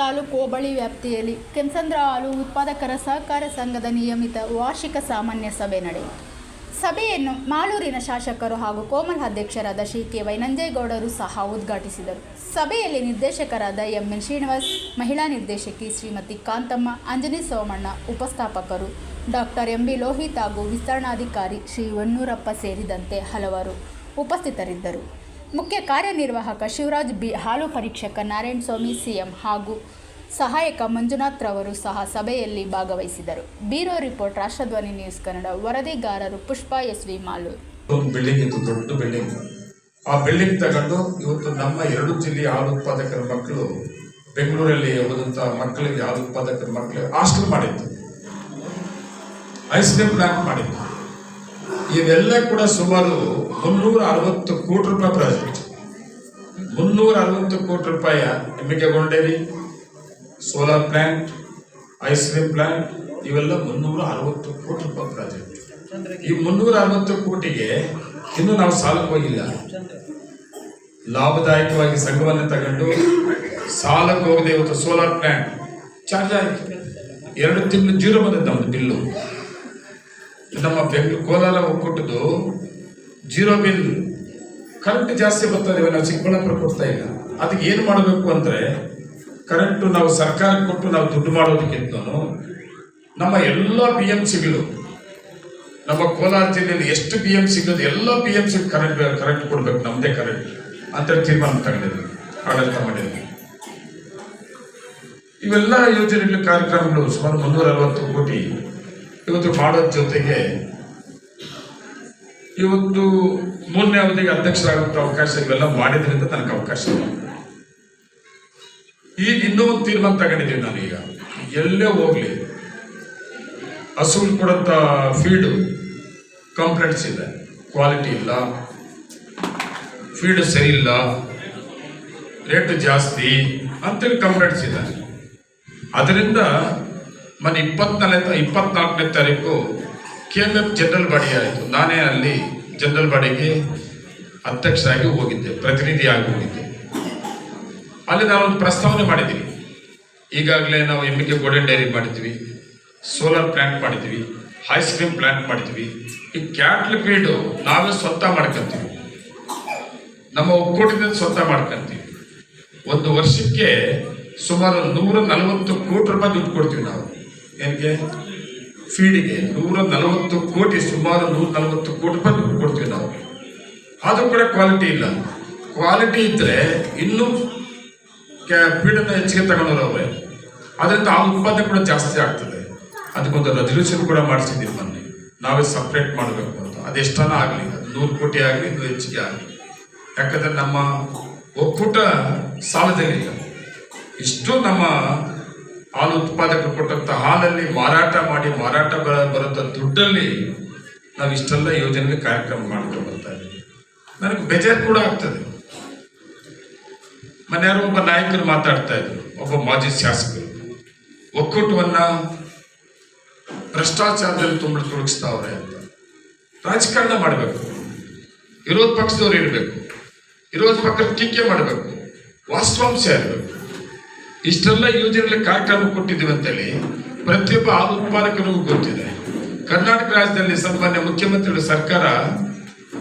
ತಾಲೂಕು ಹೋಬಳಿ ವ್ಯಾಪ್ತಿಯಲ್ಲಿ ಕೆಂಚಂದ್ರ ಹಾಲು ಉತ್ಪಾದಕರ ಸಹಕಾರ ಸಂಘದ ನಿಯಮಿತ ವಾರ್ಷಿಕ ಸಾಮಾನ್ಯ ಸಭೆ ನಡೆಯಿತು. ಸಭೆಯನ್ನು ಮಾಲೂರಿನ ಶಾಸಕರು ಹಾಗೂ ಕೋಮಲ್ ಅಧ್ಯಕ್ಷರಾದ ಶ್ರೀ ಕೆ ವೈ ನಂಜೇಗೌಡರು ಸಹ ಉದ್ಘಾಟಿಸಿದರು. ಸಭೆಯಲ್ಲಿ ನಿರ್ದೇಶಕರಾದ ಎಂ.ಎನ್. ಶ್ರೀನಿವಾಸ್, ಮಹಿಳಾ ನಿರ್ದೇಶಕಿ ಶ್ರೀಮತಿ ಕಾಂತಮ್ಮ, ಅಂಜನಿ ಸೋಮಣ್ಣ, ಉಪಸ್ಥಾಪಕರು ಡಾಕ್ಟರ್ ಎಂ.ಬಿ. ಲೋಹಿತ್ ಹಾಗೂ ವಿಸ್ತರಣಾಧಿಕಾರಿ ಶ್ರೀ ಹೊನ್ನೂರಪ್ಪ ಸೇರಿದಂತೆ ಹಲವರು ಉಪಸ್ಥಿತರಿದ್ದರು. ಮುಖ್ಯ ಕಾರ್ಯನಿರ್ವಾಹಕ ಶಿವರಾಜ್ ಬಿ, ಹಾಲು ಪರೀಕ್ಷಕ ನಾರಾಯಣಸ್ವಾಮಿ ಸಿಎಂ ಹಾಗೂ ಸಹಾಯಕ ಮಂಜುನಾಥ್ ರವರು ಸಹ ಸಭೆಯಲ್ಲಿ ಭಾಗವಹಿಸಿದರು. Bureau report, ರಾಷ್ಟ್ರಧ್ವನಿ news Kannada. ವರದಿಗಾರರು ಪುಷ್ಪ ಎಸ್.ವಿ. ಮಾಲೂರು. ಒಂದು ಬಿಲ್ಡಿಂಗ್ ಇತ್ತು, ದೊಡ್ಡ ಬಿಲ್ಡಿಂಗ್. ಆ ಬಿಲ್ಡಿಂಗ್ ತಗೊಂಡು ಇವತ್ತು ನಮ್ಮ 2 ಜಿಲ್ಲೆಯ ಹಾಲು ಉತ್ಪಾದಕರ ಮಕ್ಕಳು, ಬೆಂಗಳೂರಲ್ಲಿ ಹೋದಂಥ ಮಕ್ಕಳಿಗೆ, ಹಾಲು ಉತ್ಪಾದಕರ ಮಕ್ಕಳಿಗೆ ಹಾಸ್ಟೆಲ್ ಮಾಡಿತ್ತು, ಐಸ್ ಕ್ರೀಮ್ ಪ್ಲಾಂಟ್ ಮಾಡಿತ್ತು. ಇವೆಲ್ಲ ಕೂಡ ಸುಮಾರು 360 ಕೋಟಿ ರೂಪಾಯಿ ಪ್ರಾಜೆಕ್ಟ್. 360 ಕೋಟಿ ರೂಪಾಯಿ ಎಮ್ಮಿಕೆಗೊಂಡೇರಿ, solar plant, ice cream plant, ಇವೆಲ್ಲ 360 ಕೋಟಿ ರೂಪಾಯಿ ಪ್ರಾಜೆಕ್ಟ್. ಈ 360 ಕೋಟಿಗೆ ಇನ್ನೂ ನಾವು ಸಾಲಕ್ಕೆ ಹೋಗಿಲ್ಲ. ಲಾಭದಾಯಕವಾಗಿ ಸಂಘವನ್ನು ತಗೊಂಡು ಸಾಲಕ್ಕೆ ಹೋಗದೆ ಇವತ್ತು ಸೋಲಾರ್ ಪ್ಲಾಂಟ್ ಚಾರ್ಜ್ ಆಯಿತು. 2 ತಿಂಗಳು 0 ಬಂದದ್ದು ನಮ್ಮದು ಬಿಲ್ಲು. ನಮ್ಮ ಕೋಲಾರ ಒಕ್ಕೂಟದ್ದು 0 ಬಿಲ್. ಕರೆಂಟ್ ಜಾಸ್ತಿ ಬರ್ತದೆ, ನಾವು ಚಿಕ್ಕಬಳ್ಳಾಪುರ ಕೊಡ್ತಾ ಇಲ್ಲ. ಅದಕ್ಕೆ ಏನು ಮಾಡಬೇಕು ಅಂದರೆ, ಕರೆಂಟು ನಾವು ಸರ್ಕಾರಕ್ಕೆ ಕೊಟ್ಟು ನಾವು ದುಡ್ಡು ಮಾಡೋದಕ್ಕಿಂತ ನಮ್ಮ ಎಲ್ಲ PMCಗಳು, ನಮ್ಮ ಕೋಲಾರ ಜಿಲ್ಲೆಯಲ್ಲಿ ಎಷ್ಟು PMCಗಳು, ಎಲ್ಲ PMC ಕರೆಂಟ್ ಕೊಡಬೇಕು, ನಮ್ಮದೇ ಕರೆಂಟ್ ಅಂತ ತೀರ್ಮಾನ ತಗೊಂಡಿದ್ವಿ, ಆಡಳಿತ ಮಾಡಿದ್ವಿ. ಇವೆಲ್ಲ ಯೋಜನೆಗಳು, ಕಾರ್ಯಕ್ರಮಗಳು ಸುಮಾರು 360 ಕೋಟಿ ಇವತ್ತು ಮಾಡೋದ್ರ ಜೊತೆಗೆ ಇವತ್ತು 3ನೇ ಅವಧಿಗೆ ಅಧ್ಯಕ್ಷರಾಗುವಂಥ ಅವಕಾಶ ಇವೆಲ್ಲ ಮಾಡಿದ್ರಿಂದ ನನಗೆ ಅವಕಾಶ ಇಲ್ಲ. ಈಗ ಇನ್ನೂ ಒಂದು ತೀರ್ಮಾನ ತಗೊಂಡಿದ್ದೀವಿ. ನಾನೀಗ ಎಲ್ಲೇ ಹೋಗ್ಲಿ ಹಸುಗಳು ಕೊಡಂಥ ಫೀಡು ಕಂಪ್ಲೇಂಟ್ಸ್ ಇದೆ, ಕ್ವಾಲಿಟಿ ಇಲ್ಲ, ಫೀಡು ಸರಿ ಇಲ್ಲ, ರೇಟ್ ಜಾಸ್ತಿ ಅಂತೇಳಿ ಕಂಪ್ಲೇಂಟ್ಸ್ ಇದೆ. ಅದರಿಂದ ಮೊನ್ನೆ 24ನೇ ತಾರೀಕು KMF ಜನರಲ್ ಬಾಡಿ ಆಯಿತು. ನಾನೇ ಅಲ್ಲಿ ಜನರಲ್ ಬಾಡಿಗೆ ಅಧ್ಯಕ್ಷರಾಗಿ ಹೋಗಿದ್ದೆ, ಪ್ರತಿನಿಧಿಯಾಗಿ ಹೋಗಿದ್ದೆ. ಅಲ್ಲಿ ನಾವೊಂದು ಪ್ರಸ್ತಾವನೆ ಮಾಡಿದ್ದೀವಿ. ಈಗಾಗಲೇ ನಾವು ಎಮ್ಮಿಕೆ ಗೋಲ್ಡನ್ ಡೈರಿ ಮಾಡಿದ್ವಿ, ಸೋಲಾರ್ ಪ್ಲಾಂಟ್ ಮಾಡಿದ್ವಿ, ಐಸ್ ಕ್ರೀಮ್ ಪ್ಲಾಂಟ್ ಮಾಡಿದ್ವಿ. ಈ ಕ್ಯಾಟ್ಲ್ ಫೀಡು ನಾವೇ ಸ್ವಂತ ಮಾಡ್ಕೊಂತೀವಿ, ನಮ್ಮ ಒಕ್ಕೂಟದಿಂದ ಸ್ವಂತ ಮಾಡ್ಕೊಂತೀವಿ. ಒಂದು ವರ್ಷಕ್ಕೆ ಸುಮಾರು 140 ಕೋಟಿ ರೂಪಾಯಿ ದುಡ್ಡು ಕೊಡ್ತೀವಿ ನಾವು. ಏನಕ್ಕೆ? ಫೀಡಿಗೆ 140 ಕೋಟಿ, ಸುಮಾರು 140 ಕೋಟಿ ರೂಪಾಯಿ ದುಡ್ಡು ಕೊಡ್ತೀವಿ ನಾವು. ಅದು ಕೂಡ ಕ್ವಾಲಿಟಿ ಇಲ್ಲ. ಕ್ವಾಲಿಟಿ ಇದ್ದರೆ ಇನ್ನೂ ಫೀಡನ್ನು ಹೆಚ್ಚಿಗೆ ತಗೊಂಡವ್ರೆ, ಅದರಿಂದ ಆ ಉತ್ಪಾದನೆ ಕೂಡ ಜಾಸ್ತಿ ಆಗ್ತದೆ. ಅದಕ್ಕೊಂದು ರೆಸಲ್ಯೂಷನ್ ಕೂಡ ಮಾಡಿಸಿದ್ದೀವಿ ಮೊನ್ನೆ, ನಾವೇ ಸಪ್ರೇಟ್ ಮಾಡಬೇಕು ಅಂತ. ಅದೆಷ್ಟನ ಆಗಲಿ, 100 ಕೋಟಿ ಆಗಲಿ, ಇನ್ನೂ ಹೆಚ್ಚಿಗೆ ಆಗಲಿ. ಯಾಕಂದರೆ ನಮ್ಮ ಒಕ್ಕೂಟ ಸಾಲದಲ್ಲಿಲ್ಲ. ಇಷ್ಟು ನಮ್ಮ ಹಾಲು ಉತ್ಪಾದಕರು ಕೊಟ್ಟಂಥ ಹಾಲಲ್ಲಿ ಮಾರಾಟ ಮಾಡಿ, ಮಾರಾಟ ಬರೋಂಥ ದುಡ್ಡಲ್ಲಿ ನಾವು ಇಷ್ಟೆಲ್ಲ ಯೋಜನೆಗೆ ಕಾರ್ಯಕ್ರಮ ಮಾಡ್ಕೊಂಡು ಬರ್ತಾ ಇದ್ದೀವಿ. ನನಗೆ ಬೇಜಾರು ಕೂಡ ಆಗ್ತದೆ. ಮನೆಯವರು ಒಬ್ಬ ನಾಯಕರು ಮಾತಾಡ್ತಾ ಇದ್ರು, ಒಬ್ಬ ಮಾಜಿ ಶಾಸಕರು, ಒಕ್ಕೂಟವನ್ನು ಭ್ರಷ್ಟಾಚಾರದಲ್ಲಿ ತೊಡಗಿಸ್ತಾವ್ರೆ ಅಂತ. ರಾಜಕಾರಣ ಮಾಡಬೇಕು, ವಿರೋಧ ಪಕ್ಷದವ್ರು ಇರಬೇಕು, ವಿರೋಧ ಪಕ್ಷದ ಟೀಕೆ ಮಾಡಬೇಕು, ವಾಸ್ತವಾಂಶ ಇರಬೇಕು. ಇಷ್ಟೆಲ್ಲ ಯೋಜನೆಗಳ ಕಾರ್ಯಕ್ರಮ ಕೊಟ್ಟಿದ್ದೀವಿ ಅಂತೇಳಿ ಪ್ರತಿಯೊಬ್ಬ ಹಾಲು ಉತ್ಪಾದಕರಿಗೂ ಗೊತ್ತಿದೆ. ಕರ್ನಾಟಕ ರಾಜ್ಯದಲ್ಲಿ ಸನ್ಮಾನ್ಯ ಮುಖ್ಯಮಂತ್ರಿಗಳ ಸರ್ಕಾರ